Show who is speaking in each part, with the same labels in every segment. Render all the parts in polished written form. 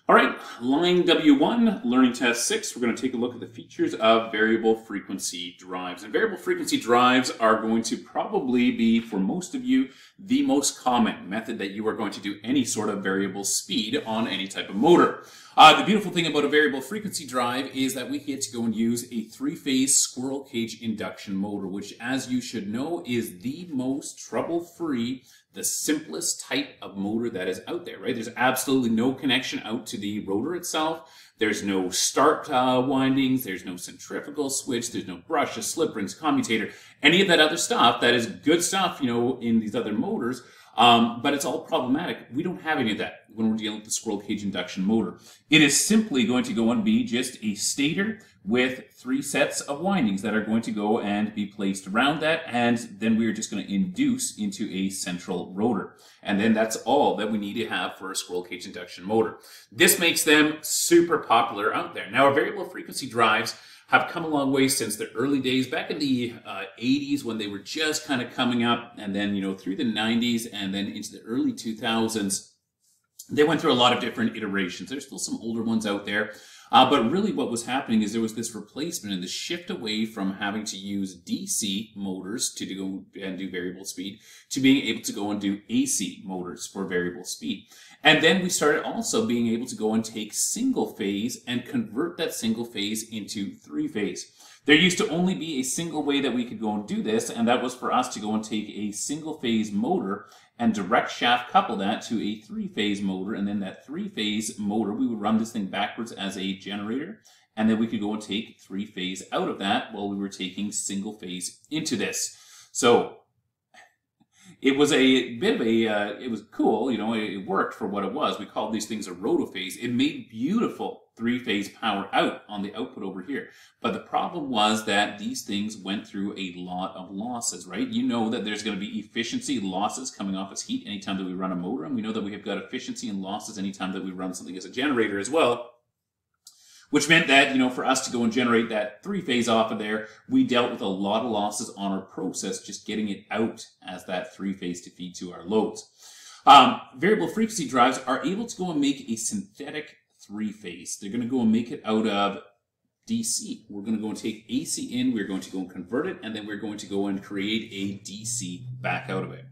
Speaker 1: All right, line W1, learning test 6, we're going to take a look at the features of variable frequency drives. And variable frequency drives are going to probably be, for most of you, the most common method that you are going to do any sort of variable speed on any type of motor. The beautiful thing about a variable frequency drive is that we get to go and use a 3-phase squirrel cage induction motor, which, as you should know, is the most trouble-free, the simplest type of motor that is out there, right? There's absolutely no connection out to the rotor itself. There's no start windings. There's no centrifugal switch. There's no brushes, slip rings, commutator, any of that other stuff that is good stuff, you know, in these other motors. But it's all problematic. We don't have any of that when we're dealing with the squirrel cage induction motor. It is simply going to go and be just a stator with 3 sets of windings that are going to go and be placed around that, and then we are just going to induce into a central rotor. And then that's all that we need to have for a squirrel cage induction motor. This makes them super popular out there. Now, our variable frequency drives have come a long way since the early days, back in the 80s when they were just kind of coming up, and then, you know, through the 90s and then into the early 2000s. They went through a lot of different iterations. There's still some older ones out there. But really what was happening is there was this replacement and the shift away from having to use DC motors to go and do variable speed to being able to go and do AC motors for variable speed. And then we started also being able to go and take single phase and convert that single phase into 3-phase. There used to only be a single way that we could go and do this, and that was for us to go and take a single phase motor and direct shaft couple that to a 3-phase motor, and then that 3-phase motor, we would run this thing backwards as a generator, and then we could go and take 3-phase out of that while we were taking single phase into this. So it was a bit of a, it was cool, you know, it worked for what it was. We called these things a rotophase. It made beautiful 3-phase power out on the output over here. But the problem was that these things went through a lot of losses, right? You know that there's going to be efficiency losses coming off as heat anytime that we run a motor, and we know that we have got efficiency and losses anytime that we run something as a generator as well. Which meant that, you know, for us to go and generate that 3-phase off of there, we dealt with a lot of losses on our process, just getting it out as that 3-phase to feed to our loads. Variable frequency drives are able to go and make a synthetic 3-phase. They're going to go and make it out of DC. We're going to go and take AC in, we're going to go and convert it, and then we're going to go and create a DC back out of it.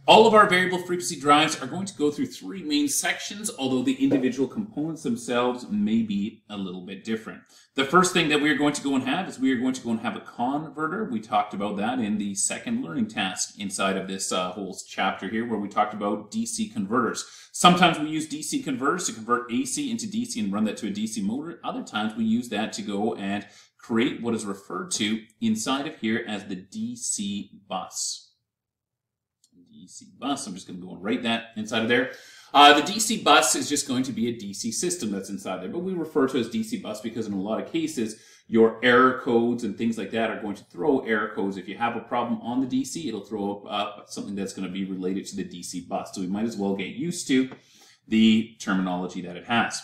Speaker 1: All of our variable frequency drives are going to go through 3 main sections, although the individual components themselves may be a little bit different. The first thing that we are going to go and have is we are going to go and have a converter. We talked about that in the second learning task inside of this whole chapter here, where we talked about DC converters. Sometimes we use DC converters to convert AC into DC and run that to a DC motor. Other times we use that to go and create what is referred to inside of here as the DC bus. DC bus. I'm just going to go and write that inside of there. The DC bus is just going to be a DC system that's inside there, but we refer to it as DC bus because in a lot of cases, your error codes and things like that are going to throw error codes. If you have a problem on the DC, it'll throw up something that's going to be related to the DC bus. So we might as well get used to the terminology that it has.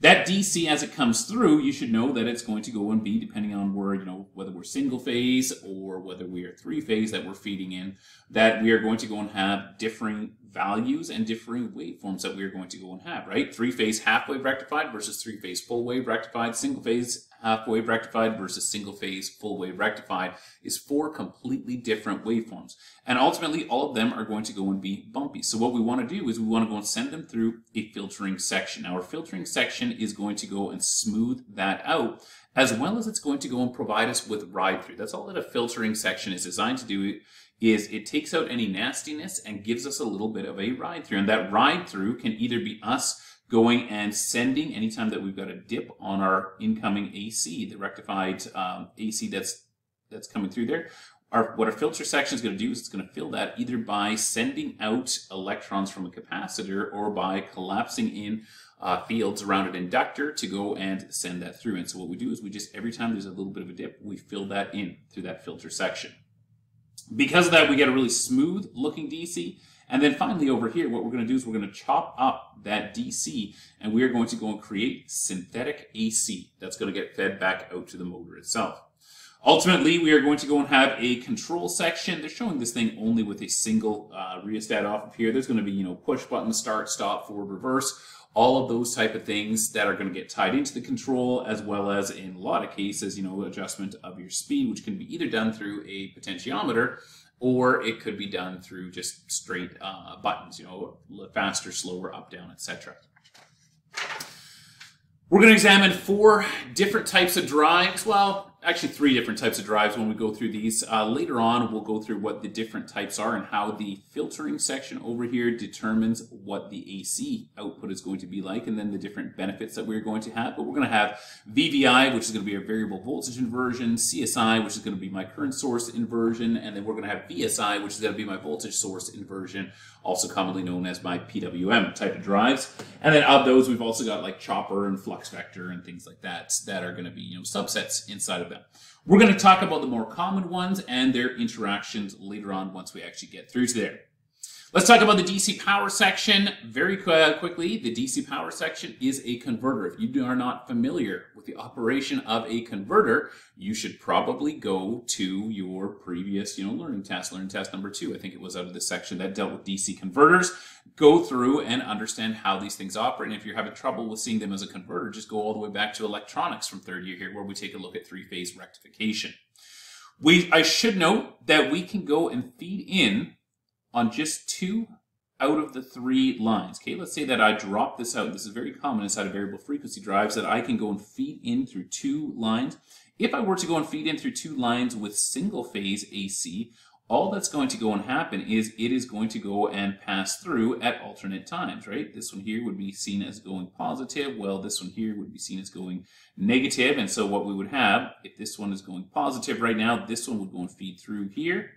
Speaker 1: That DC, as it comes through, you should know that it's going to go and be, depending on where, you know, whether we're single phase or whether we are 3-phase that we're feeding in, that we are going to go and have differing values and differing waveforms that we are going to go and have, right? 3-phase half-wave rectified versus 3-phase full-wave rectified. Single-phase half-wave rectified versus single-phase full-wave rectified is 4 completely different waveforms. And ultimately, all of them are going to go and be bumpy. So what we want to do is we want to go and send them through a filtering section. Now, our filtering section is going to go and smooth that out, as well as it's going to go and provide us with ride-through. That's all that a filtering section is designed to do, is it takes out any nastiness and gives us a little bit of a ride-through. And that ride-through can either be us going and sending anytime that we've got a dip on our incoming AC, the rectified AC that's coming through there. What our filter section is going to do is it's going to fill that either by sending out electrons from a capacitor or by collapsing in fields around an inductor to go and send that through. And so what we do is we just, every time there's a little bit of a dip, we fill that in through that filter section. Because of that, we get a really smooth looking DC. And then finally over here, what we're going to do is we're going to chop up that DC and we are going to go and create synthetic AC that's going to get fed back out to the motor itself. Ultimately, we are going to go and have a control section. They're showing this thing only with a single rheostat off of here. There's going to be, push button, start, stop, forward, reverse. all of those type of things that are going to get tied into the control, as well as in a lot of cases, adjustment of your speed, which can be either done through a potentiometer or it could be done through just straight buttons, faster, slower, up, down, etc. We're going to examine 4 different types of drives. Well, actually 3 different types of drives when we go through these. Later on, we'll go through what the different types are and how the filtering section over here determines what the AC output is going to be like, and then the different benefits that we're going to have. But we're going to have VVI, which is going to be our variable voltage inversion, CSI, which is going to be my current source inversion, and then we're going to have VSI, which is going to be my voltage source inversion, also commonly known as my PWM type of drives. And then of those, we've also got like chopper and flux vector and things like that that are going to be subsets inside of them. We're going to talk about the more common ones and their interactions later on once we actually get through to there. Let's talk about the DC power section very quickly. The DC power section is a converter. If you are not familiar with the operation of a converter, you should probably go to your previous learning test number 2. I think it was out of this section that dealt with DC converters. Go through and understand how these things operate. And if you're having trouble with seeing them as a converter, just go all the way back to electronics from 3rd year here, where we take a look at 3-phase rectification. I should note that we can go and feed in on just 2 out of the 3 lines. Okay, let's say that I drop this out. This is very common inside of variable frequency drives, that I can go and feed in through 2 lines. If I were to go and feed in through 2 lines with single phase AC, all that's going to go and happen is it is going to go and pass through at alternate times, right? This one here would be seen as going positive. Well, this one here would be seen as going negative. And so what we would have, if this one is going positive right now, this one would go and feed through here.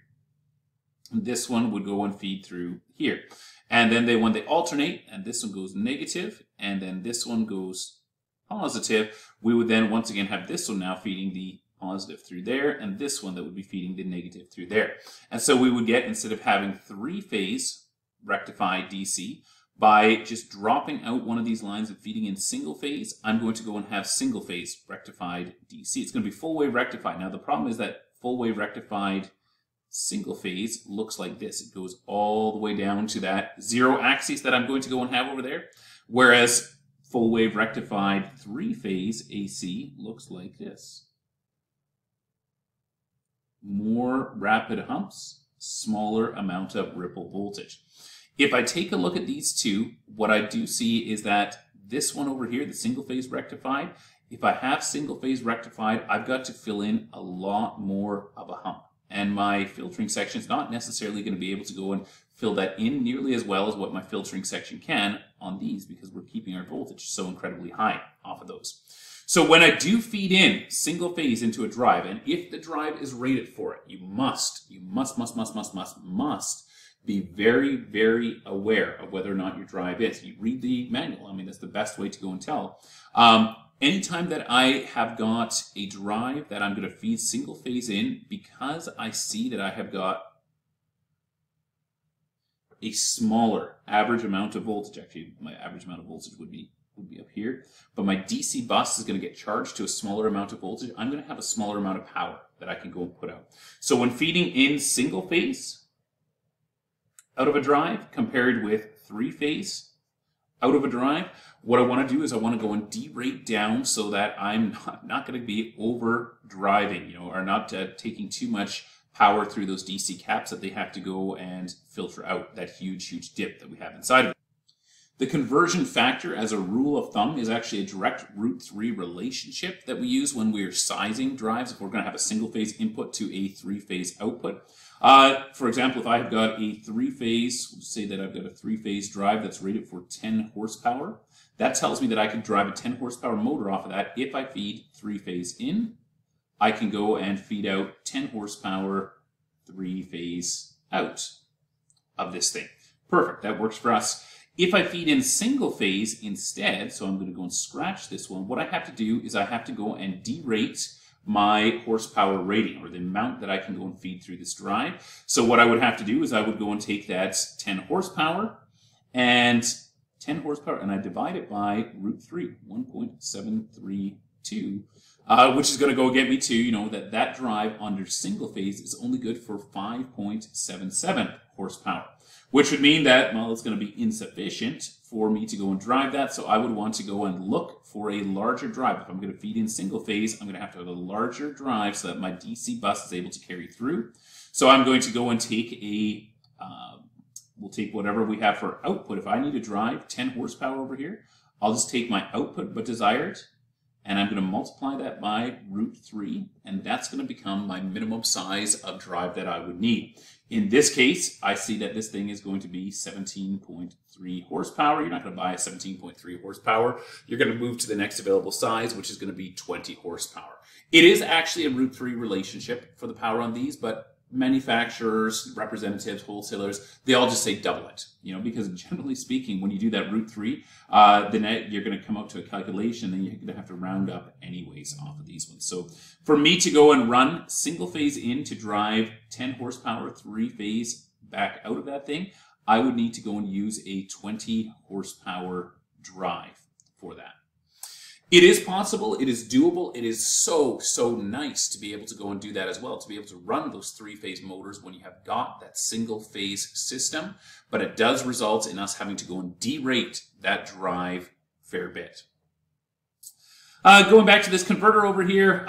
Speaker 1: This one would go and feed through here. And then when they alternate, and this one goes negative, and then this one goes positive, we would then once again have this one now feeding the positive through there, and this one that would be feeding the negative through there. And so we would get, instead of having 3-phase rectified DC, by just dropping out one of these lines and feeding in single phase, I'm going to go and have single phase rectified DC. It's going to be full wave rectified. Now the problem is that full wave rectified single phase looks like this. It goes all the way down to that 0 axis that I'm going to go and have over there. Whereas full wave rectified 3-phase AC looks like this. More rapid humps, smaller amount of ripple voltage. If I take a look at these 2, what I do see is that this one over here, the single phase rectified, if I have single phase rectified, I've got to fill in a lot more of a hump. And my filtering section is not necessarily going to be able to go and fill that in nearly as well as what my filtering section can on these, because we're keeping our voltage so incredibly high off of those. So when I do feed in single phase into a drive, and if the drive is rated for it, you must be very, very aware of whether or not your drive is. You read the manual. I mean, that's the best way to go and tell. Anytime that I have got a drive that I'm going to feed single phase in, because I see that I have got a smaller average amount of voltage, actually my average amount of voltage would be up here, but my DC bus is going to get charged to a smaller amount of voltage, I'm going to have a smaller amount of power that I can go and put out. So when feeding in single phase out of a drive compared with 3-phase out of a drive, what I want to do is I want to go and derate down so that I'm not going to be over driving, or not taking too much power through those DC caps that they have to go and filter out that huge dip that we have inside of it. The conversion factor, as a rule of thumb, is actually a direct root 3 relationship that we use when we're sizing drives if we're going to have a single phase input to a 3-phase output. For example, if I've got a 3-phase, let's say that I've got a 3-phase drive that's rated for 10 horsepower, that tells me that I could drive a 10 horsepower motor off of that. If I feed 3-phase in, I can go and feed out 10 horsepower 3-phase out of this thing. Perfect, that works for us. If I feed in single phase instead, so I'm going to go and scratch this one, what I have to do is I have to go and derate my horsepower rating, or the amount that I can go and feed through this drive. So what I would have to do is I would go and take that 10 horsepower and I divide it by root 3, 1.732. 2, which is going to go get me to, that drive under single phase is only good for 5.77 horsepower, which would mean that, well, it's going to be insufficient for me to go and drive that. So I would want to go and look for a larger drive. If I'm going to feed in single phase, I'm going to have a larger drive so that my DC bus is able to carry through. So I'm going to go and take we'll take whatever we have for output. If I need to drive 10 horsepower over here, I'll just take my output but desired, and I'm going to multiply that by √3, and that's going to become my minimum size of drive that I would need. In this case, I see that this thing is going to be 17.3 horsepower. You're not going to buy a 17.3 horsepower. You're going to move to the next available size, which is going to be 20 horsepower. It is actually a √3 relationship for the power on these, but manufacturers, representatives, wholesalers, they all just say double it, because generally speaking, when you do that √3, then you're going to come out to a calculation and you're going to have to round up anyways off of these ones. So for me to go and run single phase in to drive 10 horsepower, 3-phase back out of that thing, I would need to go and use a 20 horsepower drive for that. It is possible, it is doable, it is so nice to be able to go and do that as well, to be able to run those 3-phase motors when you have got that single-phase system, but it does result in us having to go and derate that drive a fair bit. Going back to this converter over here,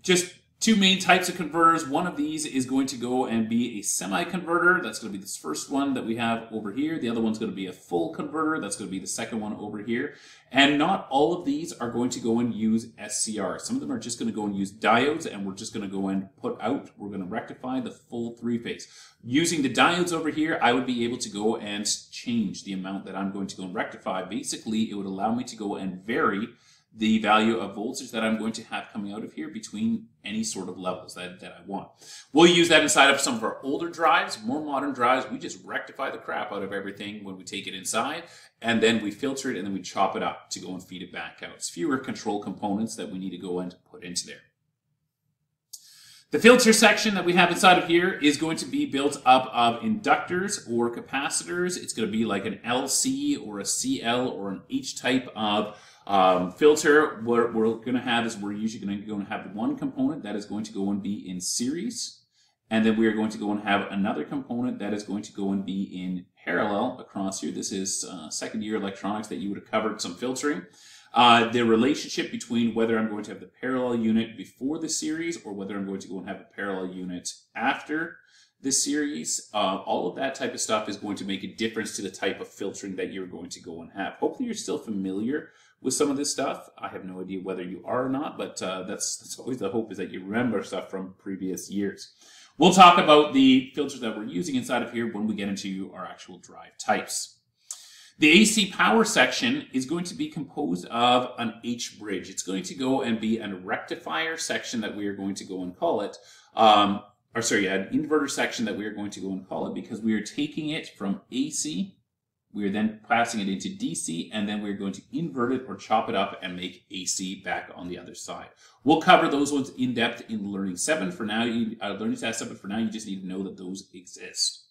Speaker 1: just two main types of converters. One of these is going to go and be a semi-converter. That's going to be this first one that we have over here. The other one's going to be a full converter. That's going to be the second one over here. And not all of these are going to go and use SCR. Some of them are just going to go and use diodes, and we're just going to go and we're going to rectify the full 3-phase. Using the diodes over here, I would be able to go and change the amount that I'm going to go and rectify. Basically, it would allow me to go and vary the value of voltage that I'm going to have coming out of here between any sort of levels that I want. We'll use that inside of some of our older drives. More modern drives, we just rectify the crap out of everything when we take it inside, and then we filter it, and then we chop it up to go and feed it back out. It's fewer control components that we need to go and put into there. The filter section that we have inside of here is going to be built up of inductors or capacitors. It's going to be like an LC or a CL or an H type of filter. What we're going to have is we're usually going to have one component that is going to go and be in series, and then we are going to go and have another component that is going to go and be in parallel across here. This is second year electronics that you would have covered some filtering. The relationship between whether I'm going to have the parallel unit before the series or whether I'm going to go and have the parallel unit after the series, all of that type of stuff is going to make a difference to the type of filtering that you're going to go and have. Hopefully you're still familiar with some of this stuff. I have no idea whether you are or not, but that's always the hope, is that you remember stuff from previous years. We'll talk about the filters that we're using inside of here when we get into our actual drive types. The AC power section is going to be composed of an H bridge. It's going to go and be a rectifier section that we are going to go and call it, an inverter section that we are going to go and call it, because we are taking it from AC, we are then passing it into DC, and then we're going to invert it or chop it up and make AC back on the other side. We'll cover those ones in depth in Learning 7. For now, Learning Task 7, for now, you just need to know that those exist.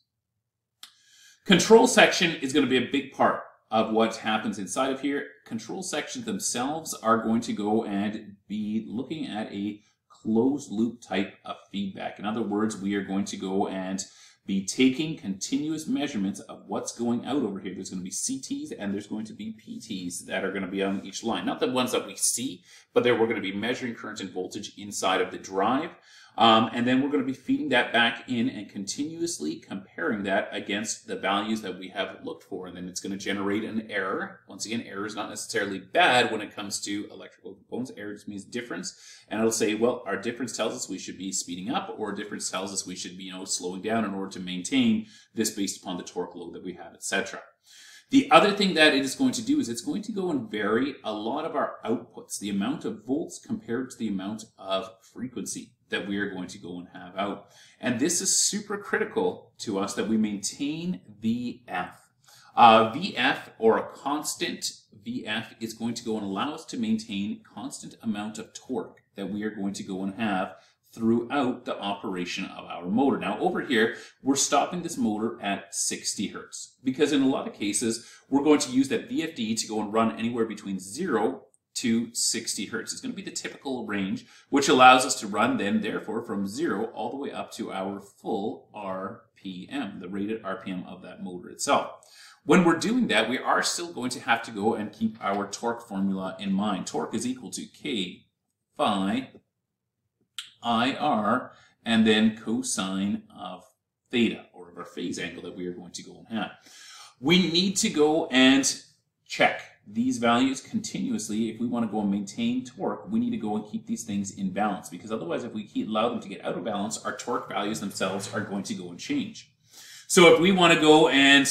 Speaker 1: Control section is going to be a big part of what happens inside of here. Control sections themselves are going to go and be looking at a closed loop type of feedback. In other words, we are going to go and be taking continuous measurements of what's going out over here. There's going to be CTs and there's going to be PTs that are going to be on each line. Not the ones that we see, but we're going to be measuring current and voltage inside of the drive. And then we're going to be feeding that back in and continuously comparing that against the values that we have looked for. And then it's going to generate an error. Once again, error is not necessarily bad when it comes to electrical components. Error just means difference. And it'll say, well, our difference tells us we should be speeding up, or difference tells us we should be, slowing down in order to maintain this based upon the torque load that we have, etc. The other thing that it is going to do is it's going to go and vary a lot of our outputs, the amount of volts compared to the amount of frequency that we are going to go and have out. And this is super critical to us that we maintain VF. VF, or a constant VF, is going to go and allow us to maintain constant amount of torque that we are going to go and have throughout the operation of our motor. Now over here, we're stopping this motor at 60 Hertz because in a lot of cases, we're going to use that VFD to go and run anywhere between 0 to 60 hertz. It's going to be the typical range, which allows us to run then, therefore, from 0 all the way up to our full RPM, the rated RPM of that motor itself. When we're doing that, we are still going to have to go and keep our torque formula in mind. Torque is equal to K phi IR and then cosine of theta, or of our phase angle that we are going to go and have. We need to go and check these values continuously. If we want to go and maintain torque, we need to go and keep these things in balance, because otherwise if we allow them to get out of balance, our torque values themselves are going to go and change. So if we want to go and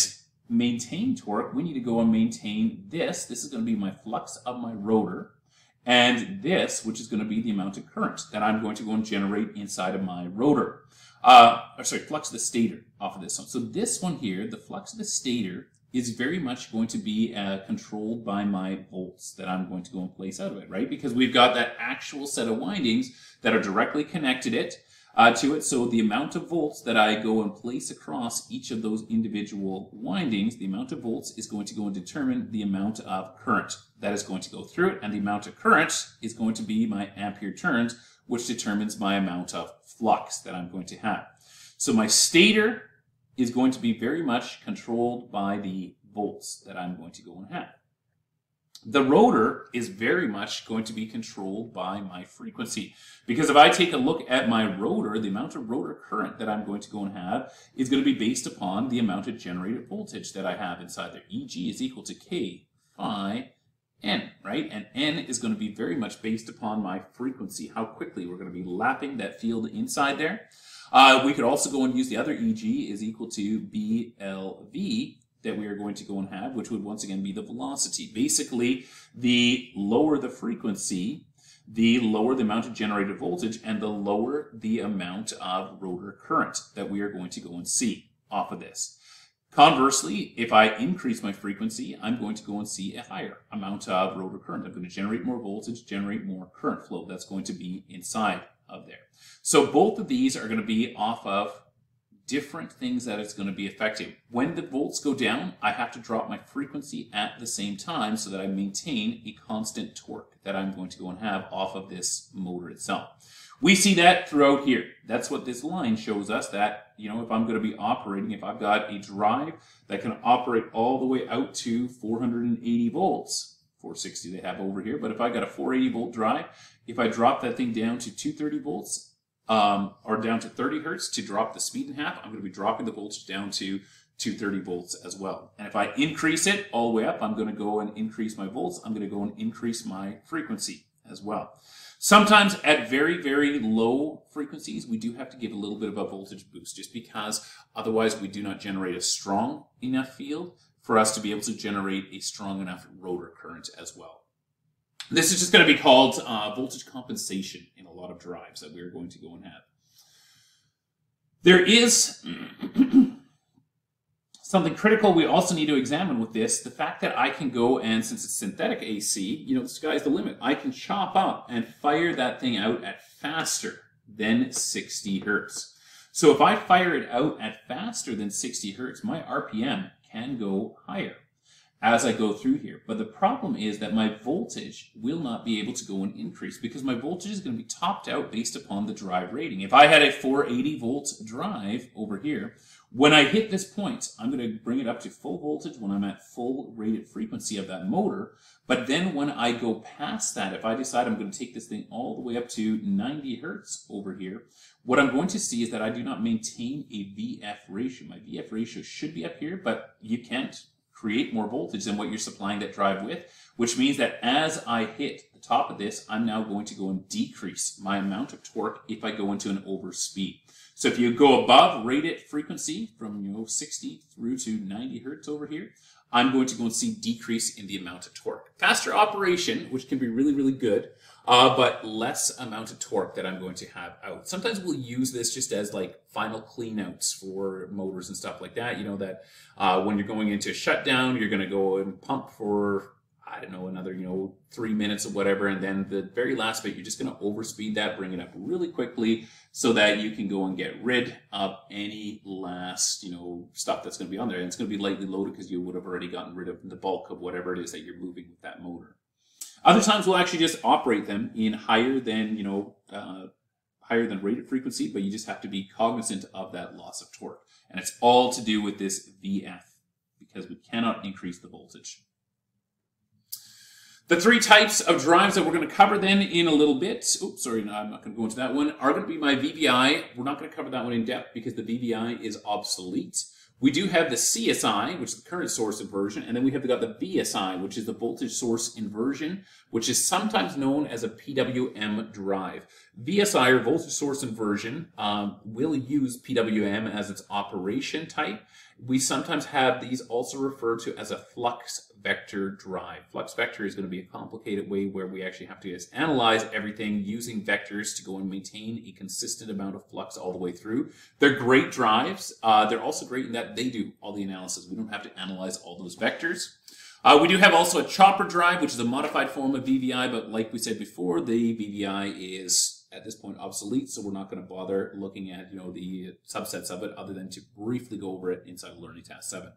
Speaker 1: maintain torque, we need to go and maintain this. This is going to be my flux of my rotor, and this, which is going to be the amount of current that I'm going to go and generate inside of my rotor. Flux of the stator off of this one. So this one here, the flux of the stator, is very much going to be controlled by my volts that I'm going to go and place out of it, right? Because we've got that actual set of windings that are directly connected to it. So the amount of volts that I go and place across each of those individual windings, the amount of volts is going to go and determine the amount of current that is going to go through it. And the amount of current is going to be my ampere turns, which determines my amount of flux that I'm going to have. So my stator is going to be very much controlled by the volts that I'm going to go and have. The rotor is very much going to be controlled by my frequency, because if I take a look at my rotor, the amount of rotor current that I'm going to go and have is going to be based upon the amount of generated voltage that I have inside there. EG is equal to K phi N, right? And N is going to be very much based upon my frequency, how quickly we're going to be lapping that field inside there. We could also go and use the other EG is equal to BLV that we are going to go and have, which would once again be the velocity. Basically, the lower the frequency, the lower the amount of generated voltage, and the lower the amount of rotor current that we are going to go and see off of this. Conversely, if I increase my frequency, I'm going to go and see a higher amount of rotor current. I'm going to generate more voltage, generate more current flow. That's going to be inside of there. So both of these are going to be off of different things that it's going to be affecting. When the volts go down, I have to drop my frequency at the same time so that I maintain a constant torque that I'm going to go and have off of this motor itself. We see that throughout here. That's what this line shows us, that, you know, if I'm going to be operating, if I've got a drive that can operate all the way out to 480 volts, 460 they have over here, but if I got a 480 volt drive, if I drop that thing down to 230 volts, or down to 30 hertz to drop the speed in half, I'm going to be dropping the voltage down to 230 volts as well. And if I increase it all the way up, I'm going to go and increase my volts. I'm going to go and increase my frequency as well. Sometimes at very, very low frequencies, we do have to give a little bit of a voltage boost, just because otherwise we do not generate a strong enough field for us to be able to generate a strong enough rotor current as well. This is just going to be called voltage compensation in a lot of drives that we're going to go and have. There is something critical we also need to examine with this, the fact that I can go and, since it's synthetic AC, you know, the sky's the limit. I can chop up and fire that thing out at faster than 60 hertz. So if I fire it out at faster than 60 hertz, my RPM can go higher as I go through here. But the problem is that my voltage will not be able to go and increase, because my voltage is going to be topped out based upon the drive rating. If I had a 480 volt drive over here, when I hit this point, I'm going to bring it up to full voltage when I'm at full rated frequency of that motor. But then when I go past that, if I decide I'm going to take this thing all the way up to 90 hertz over here, what I'm going to see is that I do not maintain a VF ratio. My VF ratio should be up here, but you can't create more voltage than what you're supplying that drive with, which means that as I hit the top of this, I'm now going to go and decrease my amount of torque if I go into an overspeed. So if you go above rated frequency from 60 through to 90 hertz over here, I'm going to go and see decrease in the amount of torque. Faster operation, which can be really, really good, but less amount of torque that I'm going to have out. Sometimes we'll use this just as like final cleanouts for motors and stuff like that. You know, that when you're going into a shutdown, you're going to go and pump for, I don't know, another, 3 minutes or whatever. And then the very last bit, you're just going to overspeed that, bring it up really quickly so that you can go and get rid of any last, stuff that's going to be on there. And it's going to be lightly loaded because you would have already gotten rid of the bulk of whatever it is that you're moving with that motor. Other times we'll actually just operate them in higher than, higher than rated frequency, but you just have to be cognizant of that loss of torque. And it's all to do with this VF, because we cannot increase the voltage. The three types of drives that we're going to cover then in a little bit, oops, sorry, no, I'm not going to go into that one, are going to be my VVI. We're not going to cover that one in depth because the VVI is obsolete. We do have the CSI, which is the current source inversion, and then we have got the VSI, which is the voltage source inversion, which is sometimes known as a PWM drive. VSI, or voltage source inversion, will use PWM as its operation type. We sometimes have these also referred to as a flux vector drive. Flux vector is going to be a complicated way where we actually have to just analyze everything using vectors to go and maintain a consistent amount of flux all the way through. They're great drives. They're also great in that they do all the analysis. We don't have to analyze all those vectors. We do have also a chopper drive, which is a modified form of VVI, but like we said before, the VVI is at this point obsolete, so we're not going to bother looking at the subsets of it other than to briefly go over it inside of Learning Task 7.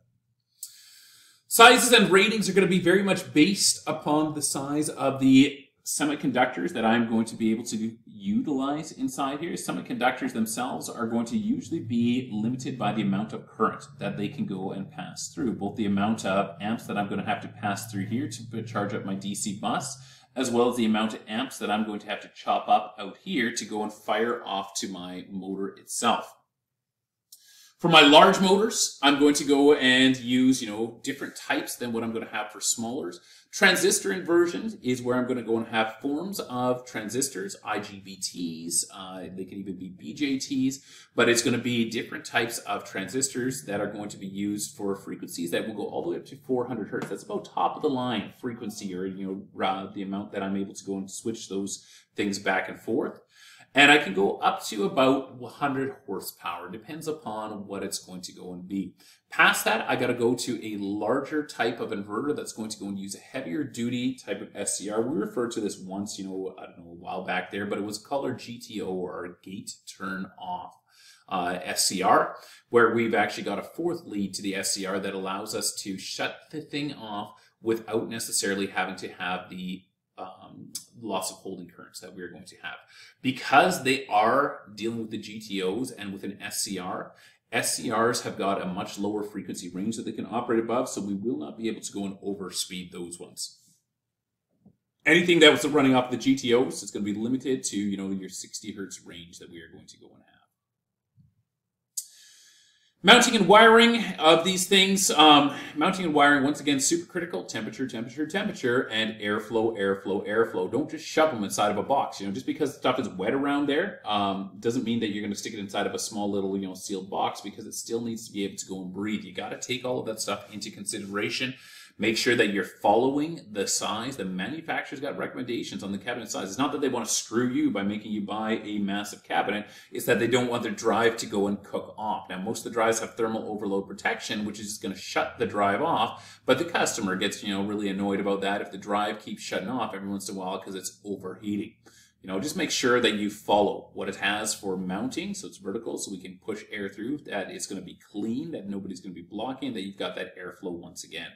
Speaker 1: Sizes and ratings are going to be very much based upon the size of the semiconductors that I'm going to be able to utilize inside here. Semiconductors themselves are going to usually be limited by the amount of current that they can go and pass through, both the amount of amps that I'm going to have to pass through here to charge up my DC bus, as well as the amount of amps that I'm going to have to chop up out here to go and fire off to my motor itself. For my large motors, I'm going to go and use, different types than what I'm going to have for smallers. Transistor inversion is where I'm going to go and have forms of transistors, IGBTs, they can even be BJTs, but it's going to be different types of transistors that are going to be used for frequencies that will go all the way up to 400 hertz. That's about top of the line frequency, or, the amount that I'm able to go and switch those things back and forth. And I can go up to about 100 horsepower, depends upon what it's going to go and be. Past that, I got to go to a larger type of inverter that's going to go and use a heavier duty type of SCR. We referred to this once, I don't know, a while back there, but it was called our GTO, or gate turn off SCR, where we've actually got a fourth lead to the SCR that allows us to shut the thing off without necessarily having to have the loss of holding currents that we're going to have. Because they are dealing with the GTOs and with an SCR, SCRs have got a much lower frequency range that they can operate above, so we will not be able to go and overspeed those ones. Anything that was running off the GTOs is going to be limited to, your 60 hertz range that we are going to go and have. Mounting and wiring of these things. Mounting and wiring, once again, super critical. Temperature, temperature, temperature, and airflow, airflow, airflow. Don't just shove them inside of a box. Just because stuff is wet around there doesn't mean that you're going to stick it inside of a small little, sealed box, because it still needs to be able to go and breathe. You got to take all of that stuff into consideration. Make sure that you're following the size. The manufacturer's got recommendations on the cabinet size. It's not that they want to screw you by making you buy a massive cabinet. It's that they don't want their drive to go and cook off. Now, most of the drives have thermal overload protection, which is just going to shut the drive off. But the customer gets, really annoyed about that if the drive keeps shutting off every once in a while because it's overheating. Just make sure that you follow what it has for mounting, so it's vertical, so we can push air through, that it's going to be clean, that nobody's going to be blocking, that you've got that airflow once again.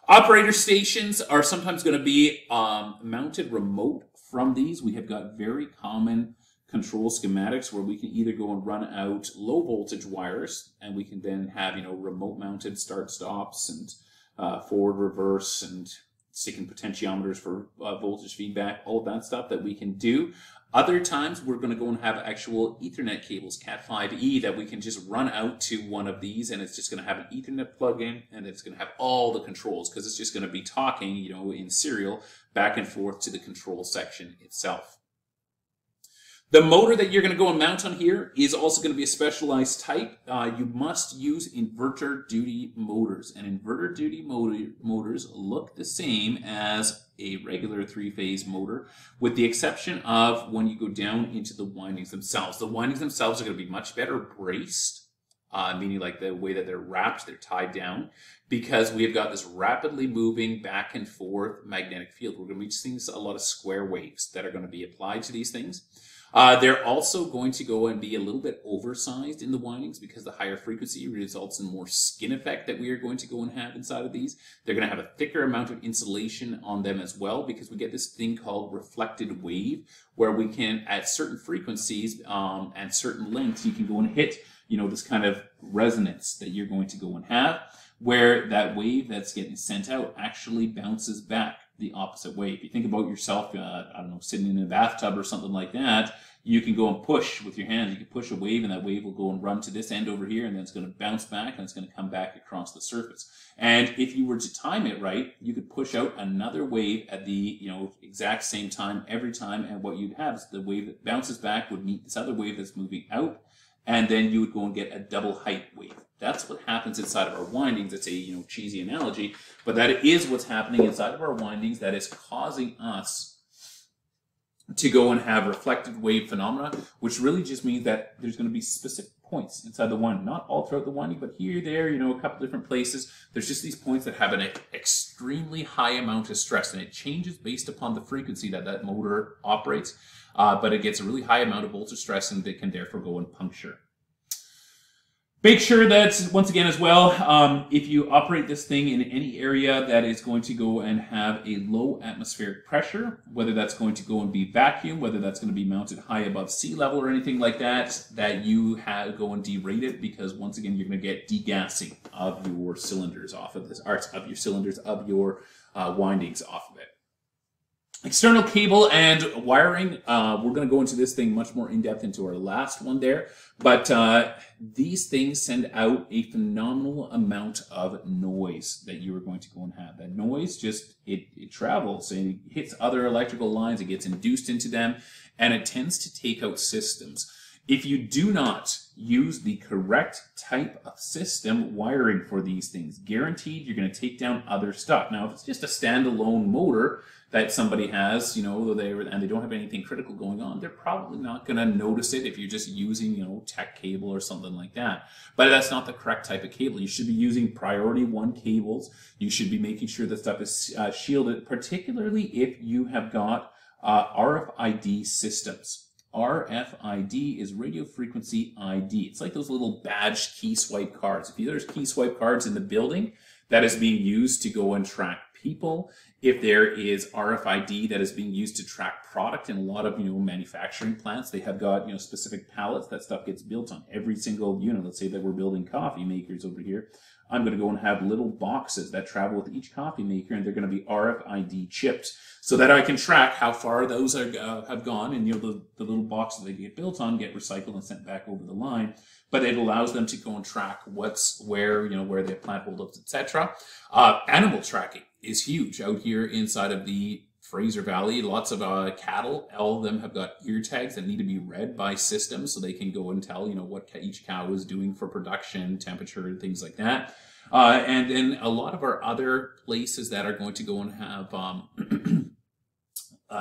Speaker 1: Operator stations are sometimes going to be mounted remote from these. We have got very common control schematics where we can either go and run out low voltage wires, and we can then have, remote mounted start stops and forward, reverse, and sticking potentiometers for voltage feedback, all of that stuff that we can do. Other times, we're going to go and have actual Ethernet cables, Cat5e, that we can just run out to one of these, and it's just going to have an Ethernet plug-in, and it's going to have all the controls, because it's just going to be talking, in serial back and forth to the control section itself. The motor that you're going to go and mount on here is also going to be a specialized type. You must use inverter duty motors, and inverter duty motors look the same as a regular three-phase motor, with the exception of when you go down into the windings themselves. The windings themselves are going to be much better braced, meaning like the way that they're wrapped, they're tied down, because we have got this rapidly moving back and forth magnetic field. We're going to be seeing a lot of square waves that are going to be applied to these things. They're also going to go and be a little bit oversized in the windings because the higher frequency results in more skin effect that we are going to go and have inside of these. They're going to have a thicker amount of insulation on them as well because we get this thing called reflected wave where we can, at certain frequencies and certain lengths, you can go and hit, you know, this kind of resonance that you're going to go and have where that wave that's getting sent out actually bounces back the opposite way. If you think about yourself, I don't know, sitting in a bathtub or something like that, you can go and push with your hands. You can push a wave and that wave will go and run to this end over here and then it's going to bounce back and it's going to come back across the surface. And if you were to time it right, you could push out another wave at the, you know, exact same time every time, and what you'd have is the wave that bounces back would meet this other wave that's moving out, and then you would go and get a double height wave. That's what happens inside of our windings. It's a, you know, cheesy analogy, but that is what's happening inside of our windings that is causing us to go and have reflected wave phenomena, which really just means that there's going to be specific points inside the winding, not all throughout the winding, but here, there, you know, a couple different places. There's just these points that have an extremely high amount of stress, and it changes based upon the frequency that that motor operates, but it gets a really high amount of voltage stress, and it can therefore go and puncture. Make sure that, once again as well, if you operate this thing in any area that is going to go and have a low atmospheric pressure, whether that's going to go and be vacuum, whether that's going to be mounted high above sea level or anything like that, that you go and derate it, because once again, you're going to get degassing of your cylinders off of this, of your cylinders, of your windings off of it. External cable and wiring, we're going to go into this thing much more in depth into our last one there, but these things send out a phenomenal amount of noise that you are going to go and have. That noise just, it travels and it hits other electrical lines, it gets induced into them, and it tends to take out systems. If you do not use the correct type of system wiring for these things, guaranteed you're going to take down other stuff. Now, if it's just a standalone motor that somebody has, you know, and they don't have anything critical going on, they're probably not going to notice it if you're just using, you know, tech cable or something like that. But that's not the correct type of cable. You should be using priority 1 cables. You should be making sure that stuff is shielded, particularly if you have got RFID systems. RFID is radio frequency ID. It's like those little badged key swipe cards. If there's key swipe cards in the building, that is being used to go and track people. If there is RFID that is being used to track product in a lot of, you know, manufacturing plants, they have got, you know, specific pallets that stuff gets built on every single unit. Let's say that we're building coffee makers over here. I'm going to go and have little boxes that travel with each coffee maker, and they're going to be RFID chipped so that I can track how far those have gone, and, you know, the little boxes they get built on get recycled and sent back over the line. But it allows them to go and track what's where, you know, where they plant holdups, etc. Animal tracking is huge out here inside of the Fraser Valley. Lots of cattle, all of them have got ear tags that need to be read by systems so they can go and tell, you know, what each cow is doing for production, temperature, and things like that. And then a lot of our other places that are going to go and have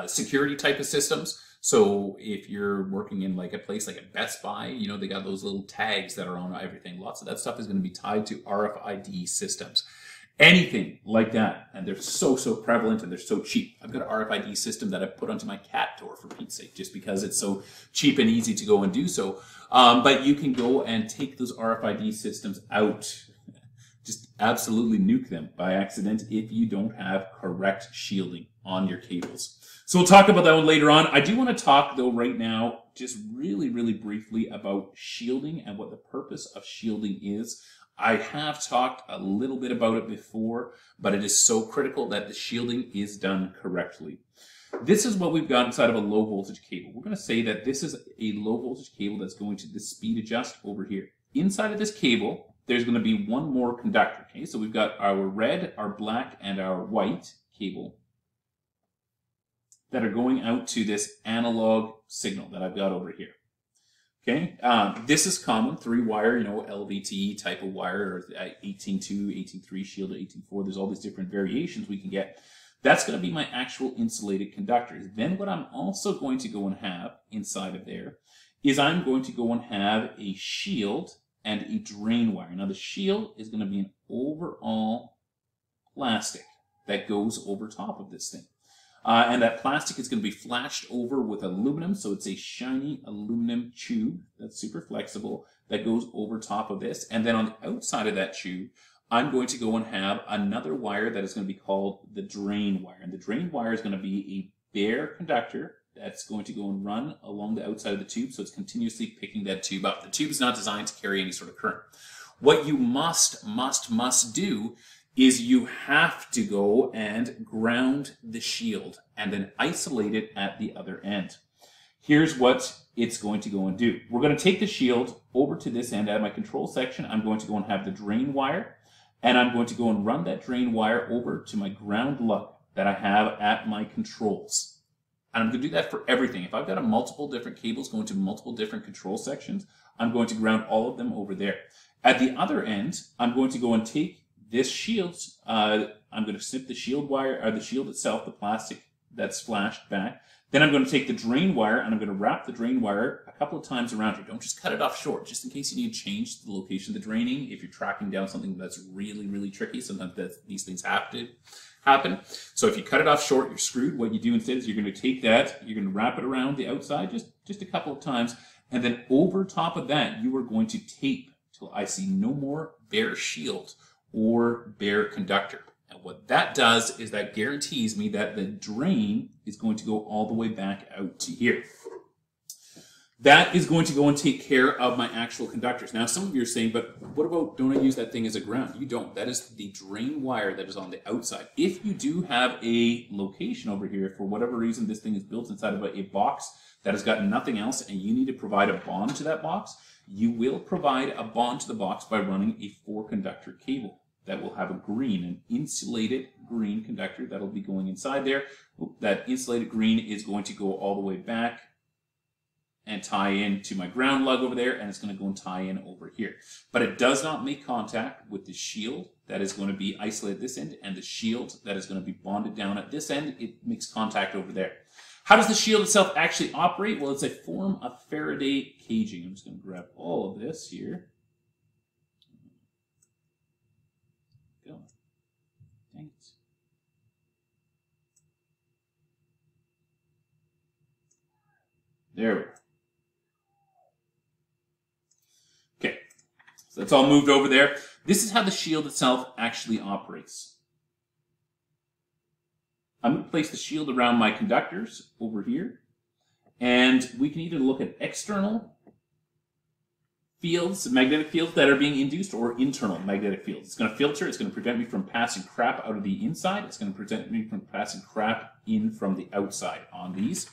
Speaker 1: security type of systems. So if you're working in like a place like a Best Buy, you know, they got those little tags that are on everything. Lots of that stuff is going to be tied to RFID systems. Anything like that, and they're so prevalent and they're so cheap. I've got an RFID system that I've put onto my cat door, for Pete's sake, just because it's so cheap and easy to go and do so. But you can go and take those RFID systems out, just absolutely nuke them by accident if you don't have correct shielding on your cables. So we'll talk about that one later on. I do want to talk, though, right now, just really briefly about shielding and what the purpose of shielding is. I have talked a little bit about it before, but it is so critical that the shielding is done correctly. This is what we've got inside of a low voltage cable. We're going to say that this is a low voltage cable that's going to the speed adjust over here. Inside of this cable, there's going to be one more conductor. Okay, so we've got our red, our black, and our white cable that are going out to this analog signal that I've got over here. Okay, this is common, 3-wire, you know, LVT type of wire, or 18.2, 18.3, shielded 18.4. There's all these different variations we can get. That's going to be my actual insulated conductors. Then what I'm also going to go and have inside of there is I'm going to go and have a shield and a drain wire. Now the shield is going to be an overall plastic that goes over top of this thing. And that plastic is going to be flashed over with aluminum, so it's a shiny aluminum tube that's super flexible that goes over top of this. And then on the outside of that tube, I'm going to go and have another wire that is going to be called the drain wire. And the drain wire is going to be a bare conductor that's going to go and run along the outside of the tube, so it's continuously picking that tube up. The tube is not designed to carry any sort of current. What you must do is you have to go and ground the shield and then isolate it at the other end. Here's what it's going to go and do. We're going to take the shield over to this end. At my control section, I'm going to go and have the drain wire, and I'm going to go and run that drain wire over to my ground lug that I have at my controls. And I'm going to do that for everything. If I've got multiple different cables going to multiple different control sections, I'm going to ground all of them over there. At the other end, I'm going to go and take this shield. I'm going to snip the shield wire, or the shield itself, the plastic that's flashed back. Then I'm going to take the drain wire and I'm going to wrap the drain wire a couple of times around here. Don't just cut it off short, just in case you need to change the location of the draining. If you're tracking down something that's really, really tricky, sometimes these things have to happen. So if you cut it off short, you're screwed. What you do instead is you're going to take that, you're going to wrap it around the outside just a couple of times, and then over top of that, you are going to tape till I see no more bare shield or bare conductor. And what that does is that guarantees me that the drain is going to go all the way back out to here. That is going to go and take care of my actual conductors. Now, some of you are saying, but what about, don't I use that thing as a ground? You don't. That is the drain wire that is on the outside. If you do have a location over here, for whatever reason, this thing is built inside of a box that has got nothing else, and you need to provide a bond to that box, you will provide a bond to the box by running a 4-conductor cable that will have an insulated green conductor that'll be going inside there. That insulated green is going to go all the way back and tie in to my ground lug over there, and it's going to go and tie in over here. But it does not make contact with the shield that is going to be isolated at this end, and the shield that is going to be bonded down at this end. It makes contact over there. How does the shield itself actually operate? Well, it's a form of Faraday caging. I'm just going to grab all of this here. Go. Dang it. There we go. Okay, so that's all moved over there. This is how the shield itself actually operates. I'm going to place the shield around my conductors over here, and we can either look at external fields, magnetic fields that are being induced, or internal magnetic fields. It's going to filter, it's going to prevent me from passing crap out of the inside, it's going to prevent me from passing crap in from the outside on these.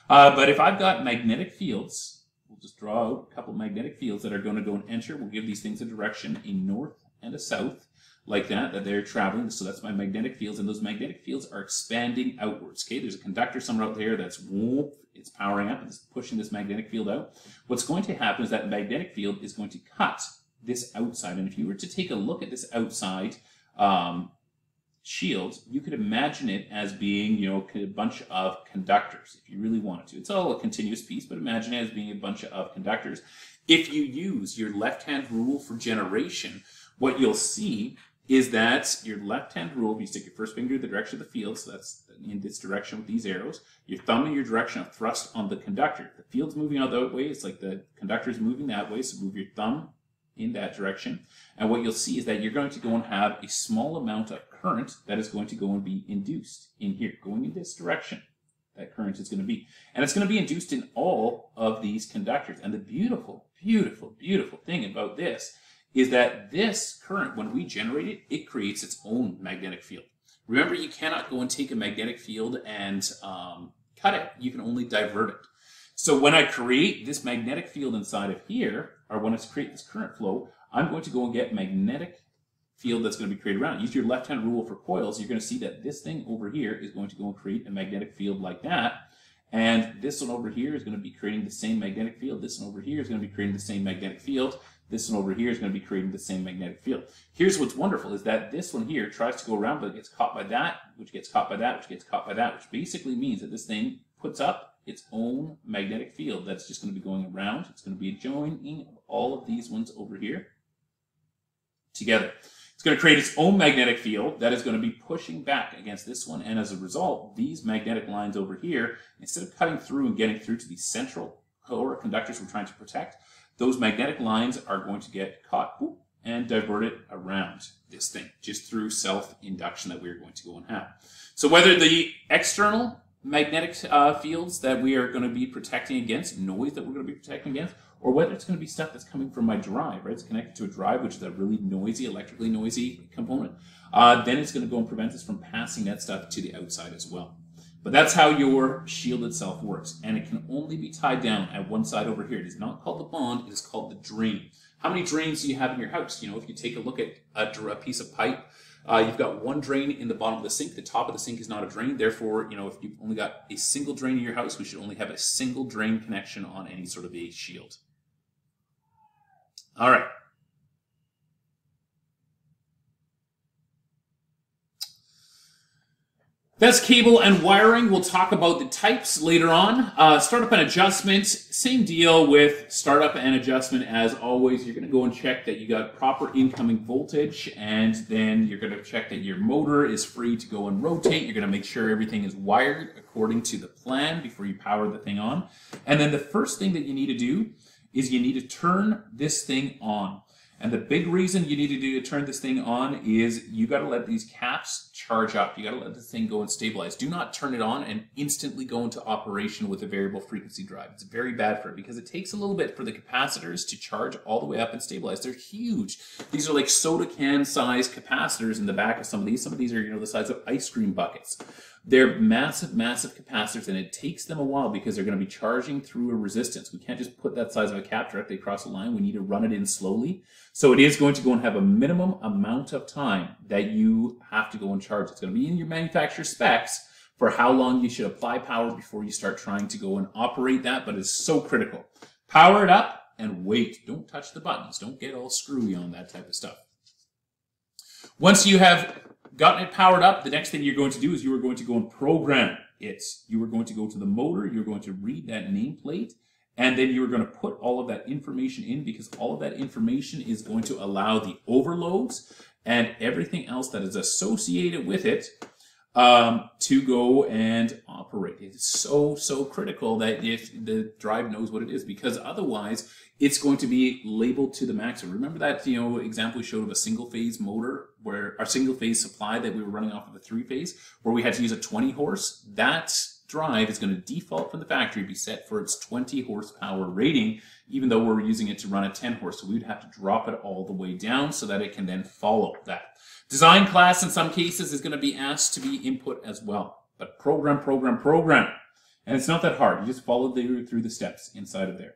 Speaker 1: But if I've got magnetic fields, we'll just draw out a couple magnetic fields that are going to go and enter. We'll give these things a direction, a north and a south, like that they're traveling. So that's my magnetic fields, and those magnetic fields are expanding outwards. Okay, there's a conductor somewhere out there that's it's powering up and it's pushing this magnetic field out. What's going to happen is that magnetic field is going to cut this outside. And if you were to take a look at this outside shield, you could imagine it as being, a bunch of conductors if you really wanted to. It's all a continuous piece, but imagine it as being a bunch of conductors. If you use your left-hand rule for generation, what you'll see is that your left-hand rule, if you stick your first finger in the direction of the field, so that's in this direction with these arrows, your thumb in your direction of thrust on the conductor. The field's moving out that way, it's like the conductor's moving that way, so move your thumb in that direction. And what you'll see is that you're going to go and have a small amount of current that is going to go and be induced in here, going in this direction. That current is going to be. And it's going to be induced in all of these conductors. And the beautiful, beautiful, beautiful thing about this is that this current, when we generate it, it creates its own magnetic field. Remember, you cannot go and take a magnetic field and cut it. You can only divert it. So when I create this magnetic field inside of here, or when I create this current flow, I'm going to go and get magnetic field that's going to be created around. Use your left-hand rule for coils. You're going to see that this thing over here is going to go and create a magnetic field like that. And this one over here is going to be creating the same magnetic field. This one over here is going to be creating the same magnetic field. This one over here is going to be creating the same magnetic field. Here's what's wonderful is that this one here tries to go around, but it gets caught by that, which gets caught by that, which gets caught by that, which basically means that this thing puts up its own magnetic field that's just going to be going around. It's going to be a joining of all of these ones over here together. It's going to create its own magnetic field that is going to be pushing back against this one, and as a result, these magnetic lines over here, instead of cutting through and getting through to the central core conductors we're trying to protect, those magnetic lines are going to get caught and diverted around this thing, just through self-induction that we're going to go and have. So whether the external magnetic fields that we are going to be protecting against, noise that we're going to be protecting against, or whether it's going to be stuff that's coming from my drive, right? It's connected to a drive, which is a really noisy, electrically noisy component. Then it's going to go and prevent us from passing that stuff to the outside as well. But that's how your shield itself works. And it can only be tied down at one side over here. It is not called the bond, it is called the drain. How many drains do you have in your house? You know, if you take a look at a piece of pipe, you've got one drain in the bottom of the sink. The top of the sink is not a drain. Therefore, you know, if you've only got a single drain in your house, we should only have a single drain connection on any sort of a shield. All right. That's cable and wiring. We'll talk about the types later on. Startup and adjustment, same deal with startup and adjustment as always. You're going to go and check that you got proper incoming voltage, and then you're going to check that your motor is free to go and rotate. You're going to make sure everything is wired according to the plan before you power the thing on. And then the first thing that you need to do is you need to turn this thing on. And the big reason you need to do to turn this thing on is you got to let these caps charge up. You got to let this thing go and stabilize. Do not turn it on and instantly go into operation with a variable frequency drive. It's very bad for it because it takes a little bit for the capacitors to charge all the way up and stabilize. They're huge. These are like soda can size capacitors in the back of some of these. Some of these are, you know, the size of ice cream buckets. They're massive, massive capacitors, and it takes them a while because they're going to be charging through a resistance. We can't just put that size of a cap directly across the line. We need to run it in slowly. So it is going to go and have a minimum amount of time that you have to go and charge. It's going to be in your manufacturer specs for how long you should apply power before you start trying to go and operate that, but it's so critical. Power it up and wait. Don't touch the buttons. Don't get all screwy on that type of stuff. Once you have gotten it powered up, the next thing you're going to do is you are going to go and program it. You are going to go to the motor, you're going to read that nameplate, and then you're going to put all of that information in, because all of that information is going to allow the overloads and everything else that is associated with it to go and operate. It's so critical that if the drive knows what it is, because otherwise it's going to be labeled to the max. Remember that, you know, example we showed of a single phase motor, where our single phase supply that we were running off of a 3-phase, where we had to use a 20 horse. That drive is going to default from the factory, be set for its 20 horsepower rating, even though we're using it to run a 10 horse. So we would have to drop it all the way down so that it can then follow that. Design class in some cases is going to be asked to be input as well. But program. And it's not that hard. You just follow through the steps inside of there.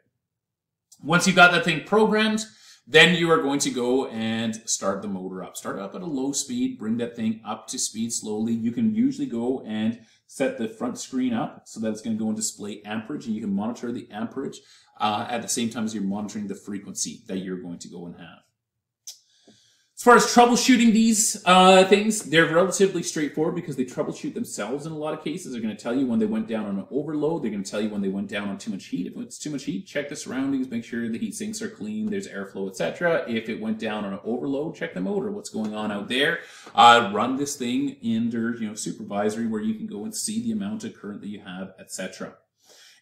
Speaker 1: Once you've got that thing programmed, then you are going to go and start the motor up. Start it up at a low speed, bring that thing up to speed slowly. You can usually go and set the front screen up so that it's going to go and display amperage, and you can monitor the amperage at the same time as you're monitoring the frequency that you're going to go and have. As far as troubleshooting these things, they're relatively straightforward because they troubleshoot themselves in a lot of cases. They're going to tell you when they went down on an overload. They're going to tell you when they went down on too much heat. If it's too much heat, check the surroundings, make sure the heat sinks are clean, there's airflow, etc. If it went down on an overload, check the motor, what's going on out there. Run this thing under, you know, supervisory, where you can go and see the amount of current that you have, etc.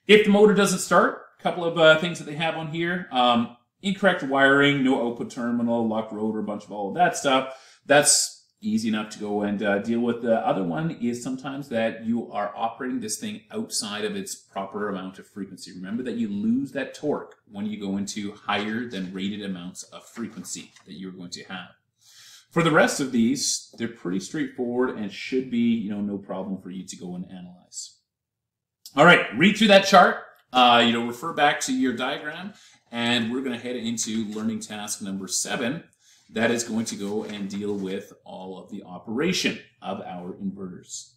Speaker 1: If the motor doesn't start, a couple of things that they have on here. Incorrect wiring, no output terminal, locked rotor, a bunch of all of that stuff. That's easy enough to go and deal with. The other one is sometimes that you are operating this thing outside of its proper amount of frequency. Remember that you lose that torque when you go into higher than rated amounts of frequency that you're going to have. For the rest of these, they're pretty straightforward and should be, you know, no problem for you to go and analyze. All right, read through that chart. Refer back to your diagram. And we're going to head into learning task number 7. That is going to go and deal with all of the operation of our inverters.